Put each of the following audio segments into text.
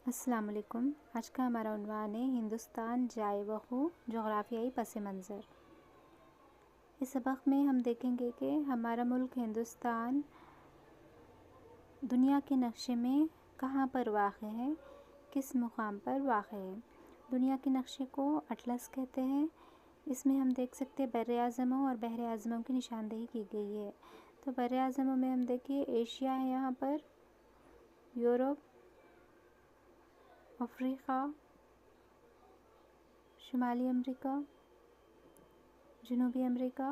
السلام علیکم۔ آج کا ہمارا عنوان ہے ہندوستان جائے وقوع جغرافیائی پس منظر۔ اس سبق میں ہم دیکھیں گے کہ ہمارا ملک ہندوستان دنیا کے نقشے میں کہاں پر واقع ہے، کس مقام پر واقع ہے۔ دنیا کے نقشے کو اٹلس کہتے ہیں۔ اس میں ہم دیکھ سکتے ہیں بر اعظموں اور بحر اعظموں کی نشاندہی کی گئی ہے۔ تو بر اعظموں میں ہم دیکھیے ایشیا ہے، یہاں پر یورپ، افریقہ، شمالی امریکہ، جنوبی امریکہ،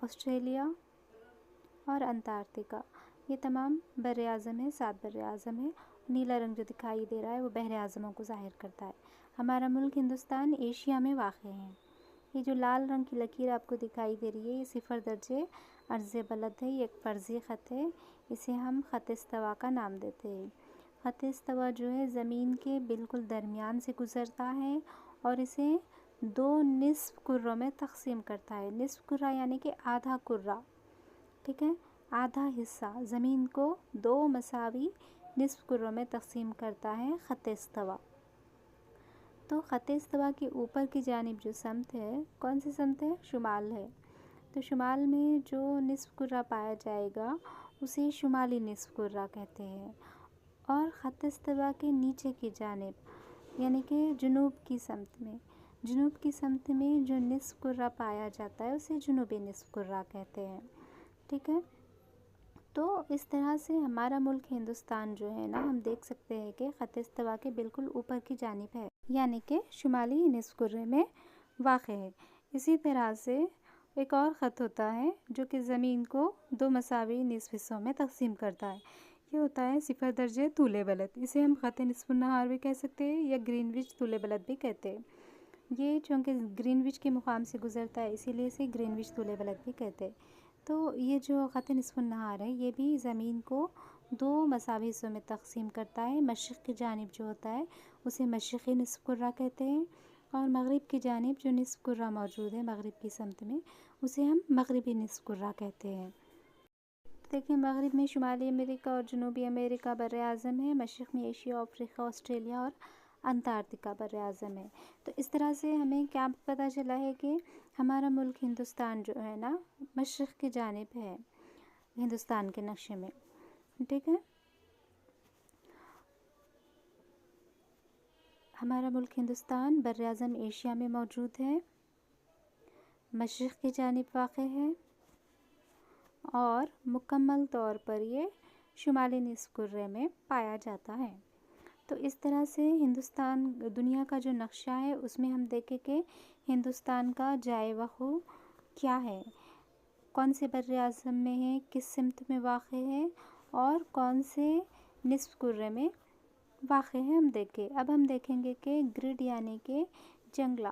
آسٹریلیا اور انٹارکٹیکا، یہ تمام بر اعظم ہیں، 7 بر اعظم ہیں۔ نیلا رنگ جو دکھائی دے رہا ہے وہ بحر اعظموں کو ظاہر کرتا ہے۔ ہمارا ملک ہندوستان ایشیا میں واقع ہے۔ یہ جو لال رنگ کی لکیر آپ کو دکھائی دے رہی ہے، یہ 0 درجے عرض بلد ہے، یہ ایک فرضی خط ہے، اسے ہم خط استوا کا نام دیتے ہیں۔ خط استوا جو ہے زمین کے بالکل درمیان سے گزرتا ہے اور اسے 2 نصف کروں میں تقسیم کرتا ہے۔ نصف کرہ یعنی کہ آدھا کرہ، ٹھیک ہے، آدھا حصہ زمین کو 2 مساوی نصف کروں میں تقسیم کرتا ہے خط استوا۔ تو خط استوا کے اوپر کی جانب جو سمت ہے، کون سی سمت ہے؟ شمال ہے۔ تو شمال میں جو نصف کرہ پایا جائے گا اسے شمالی نصف کرہ کہتے ہیں، اور خط استوا کے نیچے کی جانب یعنی کہ جنوب کی سمت میں جو نصف کرہ پایا جاتا ہے اسے جنوبی نصف کرہ کہتے ہیں، ٹھیک ہے۔ تو اس طرح سے ہمارا ملک ہندوستان جو ہے نا، ہم دیکھ سکتے ہیں کہ خط استوا کے بالکل اوپر کی جانب ہے، یعنی کہ شمالی نصف کرہ میں واقع ہے۔ اسی طرح سے ایک اور خط ہوتا ہے جو کہ زمین کو 2 مساوی نصف حصوں میں تقسیم کرتا ہے، یہ ہوتا ہے 0 درجے طول بلد، اسے ہم خط نصف النہار بھی کہہ سکتے ہیں یا گرین وچ طول بلد بھی کہتے ہیں۔ یہ چونکہ گرین وچ کے مقام سے گزرتا ہے اسی لیے اسے گرین وچ طول بلد بھی کہتے ہیں۔ تو یہ جو خط نصف النہار ہے یہ بھی زمین کو 2 مساوی حصوں میں تقسیم کرتا ہے۔ مشرق کی جانب جو ہوتا ہے اسے مشرقی نصف کرہ کہتے ہیں، اور مغرب کی جانب جو نصف کرہ موجود ہے مغرب کی سمت میں اسے ہم مغربی نصف کرہ کہتے ہیں۔ دیکھیں، مغرب میں شمالی امریکہ اور جنوبی امریکہ بر اعظم ہے، مشرق میں ایشیا، افریقہ، آسٹریلیا اور انٹارکٹیکا بر اعظم ہے۔ تو اس طرح سے ہمیں کیا پتہ چلا ہے کہ ہمارا ملک ہندوستان جو ہے نا مشرق کی جانب ہے ہندوستان کے نقشے میں، ٹھیک ہے۔ ہمارا ملک ہندوستان بر اعظم ایشیا میں موجود ہے، مشرق کی جانب واقع ہے، اور مکمل طور پر یہ شمالی نصف کرہ میں پایا جاتا ہے۔ تو اس طرح سے ہندوستان دنیا کا جو نقشہ ہے اس میں ہم دیکھیں کہ ہندوستان کا جائے وقوع کیا ہے، کون سے بر اعظم میں ہے، کس سمت میں واقع ہے اور کون سے نصف کرہ میں واقع ہے، ہم دیکھیں۔ اب ہم دیکھیں گے کہ گرڈ یعنی کہ جنگلہ،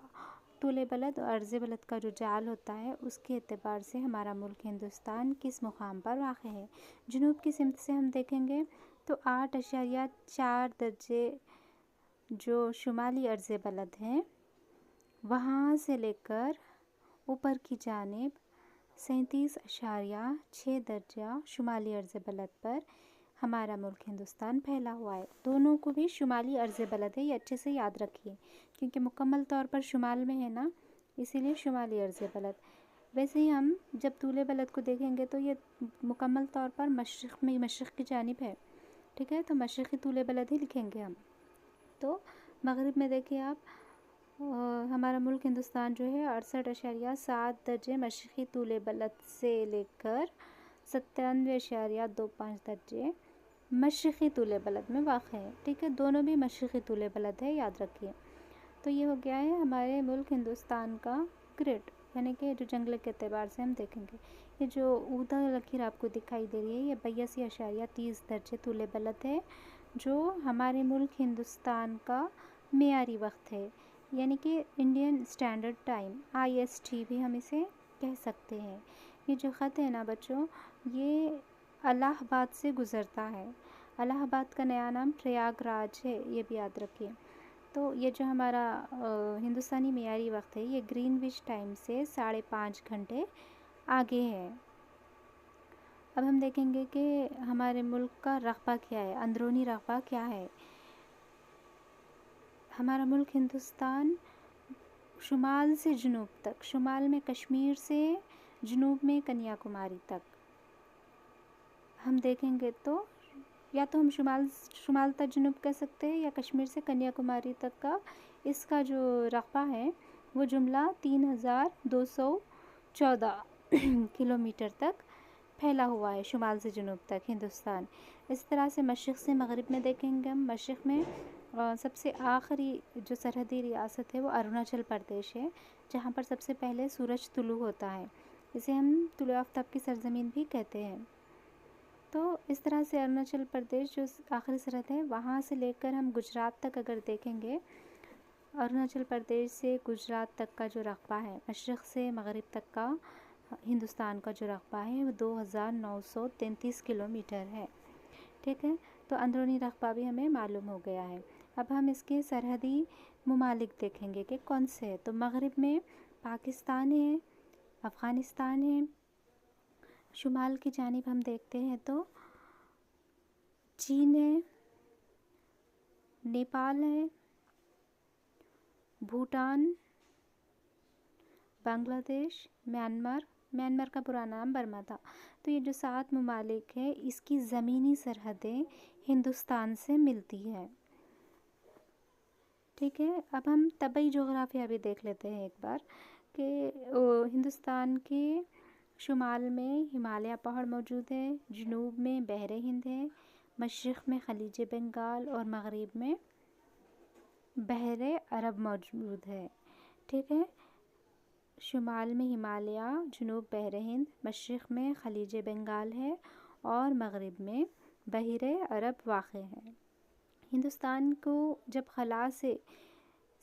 طول بلد اور عرض بلد کا جو جال ہوتا ہے اس کے اعتبار سے ہمارا ملک ہندوستان کس مقام پر واقع ہے۔ جنوب کی سمت سے ہم دیکھیں گے تو 8.4 درجے جو شمالی عرض بلد ہیں وہاں سے لے کر اوپر کی جانب 37.6 درجہ شمالی عرض بلد پر ہمارا ملک ہندوستان پھیلا ہوا ہے۔ دونوں کو بھی شمالی عرض بلد ہے، یہ اچھے سے یاد رکھیے کیونکہ مکمل طور پر شمال میں ہے نا، اسی لیے شمالی عرض بلد۔ ویسے ہی ہم جب طول بلد کو دیکھیں گے تو یہ مکمل طور پر مشرق کی جانب ہے، ٹھیک ہے، تو مشرقی طول بلد ہی لکھیں گے ہم۔ تو مغرب میں دیکھیں آپ، ہمارا ملک ہندوستان جو ہے 68.7 درجے مشرقی طول بلد سے لے کر 97.25 درجے مشرقی طول بلد میں واقع ہے، ٹھیک ہے، دونوں بھی مشرقی طول بلد ہے، یاد رکھیے۔ تو یہ ہو گیا ہے ہمارے ملک ہندوستان کا گریڈ، یعنی کہ جو جنگل کے اعتبار سے ہم دیکھیں گے۔ یہ جو اودا لکیر آپ کو دکھائی دے رہی ہے یہ 82.30 درجے طول بلد ہے، جو ہمارے ملک ہندوستان کا معیاری وقت ہے، یعنی کہ انڈین اسٹینڈرڈ ٹائم، IST بھی ہم اسے کہہ سکتے ہیں۔ یہ جو خط ہے نا بچوں، یہ الہ آباد سے گزرتا ہے۔ الہ آباد کا نیا نام پریاگ راج ہے، یہ بھی یاد رکھیے۔ تو یہ جو ہمارا ہندوستانی معیاری وقت ہے یہ گرین وچ ٹائم سے 5.5 گھنٹے آگے ہے۔ اب ہم دیکھیں گے کہ ہمارے ملک کا رقبہ کیا ہے، اندرونی رقبہ کیا ہے۔ ہمارا ملک ہندوستان شمال سے جنوب تک، شمال میں کشمیر سے جنوب میں کنیا کماری تک ہم دیکھیں گے تو یا تو ہم شمال تک جنوب کہہ سکتے ہیں یا کشمیر سے کنیا کماری تک کا اس کا جو رقبہ ہے وہ جملہ 3214 کلومیٹر تک پھیلا ہوا ہے، شمال سے جنوب تک ہندوستان۔ اس طرح سے مشرق سے مغرب میں دیکھیں گے ہم، مشرق میں سب سے آخری جو سرحدی ریاست ہے وہ اروناچل پردیش ہے، جہاں پر سب سے پہلے سورج طلوع ہوتا ہے، اسے ہم طلوع آفتاب کی سرزمین بھی کہتے ہیں۔ تو اس طرح سے اروناچل پردیش جو آخری سرحد ہے وہاں سے لے کر ہم گجرات تک اگر دیکھیں گے، اروناچل پردیش سے گجرات تک کا جو رقبہ ہے، مشرق سے مغرب تک کا ہندوستان کا جو رقبہ ہے وہ 2933 کلومیٹر ہے، ٹھیک ہے۔ تو اندرونی رقبہ بھی ہمیں معلوم ہو گیا ہے۔ اب ہم اس کے سرحدی ممالک دیکھیں گے کہ کون سے ہیں۔ تو مغرب میں پاکستان ہے، افغانستان ہے، شمال کی جانب ہم دیکھتے ہیں تو چین ہے، نیپال ہے، بھوٹان، بنگلہ دیش، میانمار کا پرانا نام برما تھا۔ تو یہ جو 7 ممالک ہیں اس کی زمینی سرحدیں ہندوستان سے ملتی ہے، ٹھیک ہے۔ اب ہم طبعی جغرافیہ بھی دیکھ لیتے ہیں ایک بار کہ ہندوستان کے شمال میں ہمالیہ پہاڑ موجود ہے، جنوب میں بحر ہند ہے، مشرق میں خلیج بنگال اور مغرب میں بحر عرب موجود ہے، ٹھیک ہے۔ شمال میں ہمالیہ، جنوب بحر ہند، مشرق میں خلیج بنگال ہے اور مغرب میں بحر عرب واقع ہے۔ ہندوستان کو جب خلا سے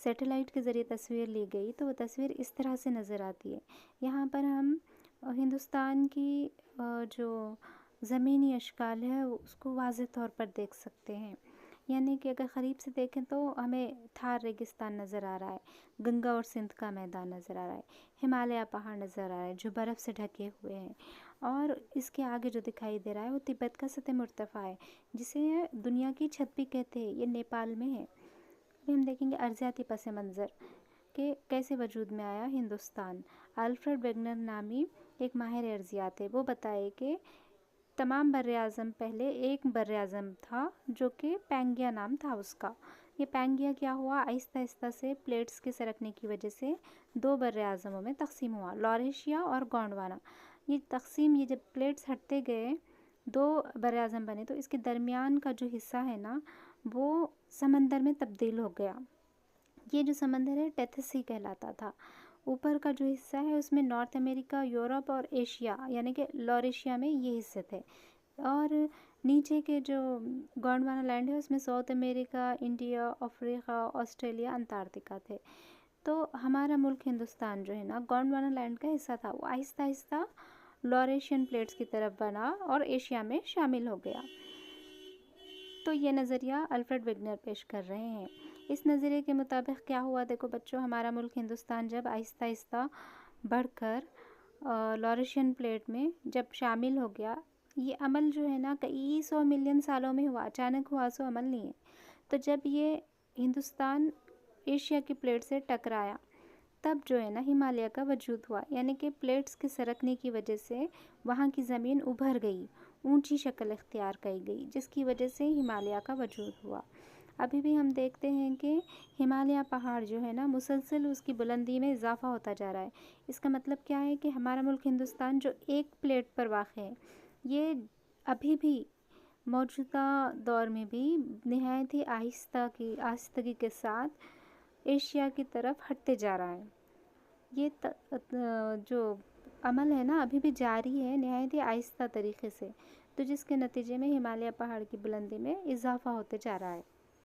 سیٹلائٹ کے ذریعے تصویر لی گئی تو وہ تصویر اس طرح سے نظر آتی ہے۔ یہاں پر ہم ہندوستان کی جو زمینی اشکال ہے اس کو واضح طور پر دیکھ سکتے ہیں، یعنی کہ اگر قریب سے دیکھیں تو ہمیں تھار ریگستان نظر آ رہا ہے، گنگا اور سندھ کا میدان نظر آ رہا ہے، ہمالیہ پہاڑ نظر آ رہا ہے جو برف سے ڈھکے ہوئے ہیں، اور اس کے آگے جو دکھائی دے رہا ہے وہ تبت کا سطح مرتفع ہے جسے دنیا کی چھت بھی کہتے ہیں، یہ نیپال میں ہے۔ ابھی ہم دیکھیں گے ارضیاتی پس منظر کہ کیسے وجود میں آیا ہندوستان۔ الفریڈ ویگنر نامی ایک ماہر ارضیات ہے، وہ بتائے کہ تمام براعظم پہلے ایک براعظم تھا جو کہ پینگیا نام تھا اس کا۔ یہ پینگیا کیا ہوا، آہستہ آہستہ سے پلیٹس کے سرکنے کی وجہ سے 2 براعظموں میں تقسیم ہوا، لوریشیا اور گونڈوانا۔ یہ تقسیم، یہ جب پلیٹس ہٹتے گئے 2 براعظم بنے تو اس کے درمیان کا جو حصہ ہے نا وہ سمندر میں تبدیل ہو گیا۔ یہ جو سمندر ہے ڈیتھ سی کہلاتا تھا۔ اوپر کا جو حصہ ہے اس میں نارتھ امریکہ، یورپ اور ایشیا یعنی کہ لوریشیا میں یہ حصے تھے، اور نیچے کے جو گونڈوانا لینڈ ہے اس میں ساؤتھ امریکہ، انڈیا، افریقہ، آسٹریلیا، انٹارکٹیکا تھے۔ تو ہمارا ملک ہندوستان جو ہے نا گونڈوانا لینڈ کا حصہ تھا، وہ آہستہ آہستہ لوریشین پلیٹس کی طرف بنا اور ایشیا میں شامل ہو گیا۔ تو یہ نظریہ الفریڈ ویگنر پیش کر رہے ہیں۔ اس نظریے کے مطابق کیا ہوا، دیکھو بچوں، ہمارا ملک ہندوستان جب آہستہ آہستہ بڑھ کر لوریشین پلیٹ میں جب شامل ہو گیا، یہ عمل جو ہے نا کئی 100 ملین سالوں میں ہوا، اچانک ہوا سو عمل نہیں ہے۔ تو جب یہ ہندوستان ایشیا کی پلیٹ سے ٹکرایا تب جو ہے نا ہمالیہ کا وجود ہوا، یعنی کہ پلیٹس کے سرکنے کی وجہ سے وہاں کی زمین ابھر گئی، اونچی شکل اختیار کی گئی، جس کی وجہ سے ہمالیہ کا وجود ہوا۔ ابھی بھی ہم دیکھتے ہیں کہ ہمالیہ پہاڑ جو ہے نا مسلسل اس کی بلندی میں اضافہ ہوتا جا رہا ہے۔ اس کا مطلب کیا ہے کہ ہمارا ملک ہندوستان جو ایک پلیٹ پر واقع ہے یہ ابھی بھی موجودہ دور میں بھی نہایت ہی آہستگی کے ساتھ ایشیا کی طرف ہٹتے جا رہا ہے۔ یہ جو عمل ہے نا ابھی بھی جاری ہے نہایت ہی آہستہ طریقے سے، تو جس کے نتیجے میں ہمالیہ پہاڑ کی بلندی میں اضافہ ہوتے جا رہا ہے۔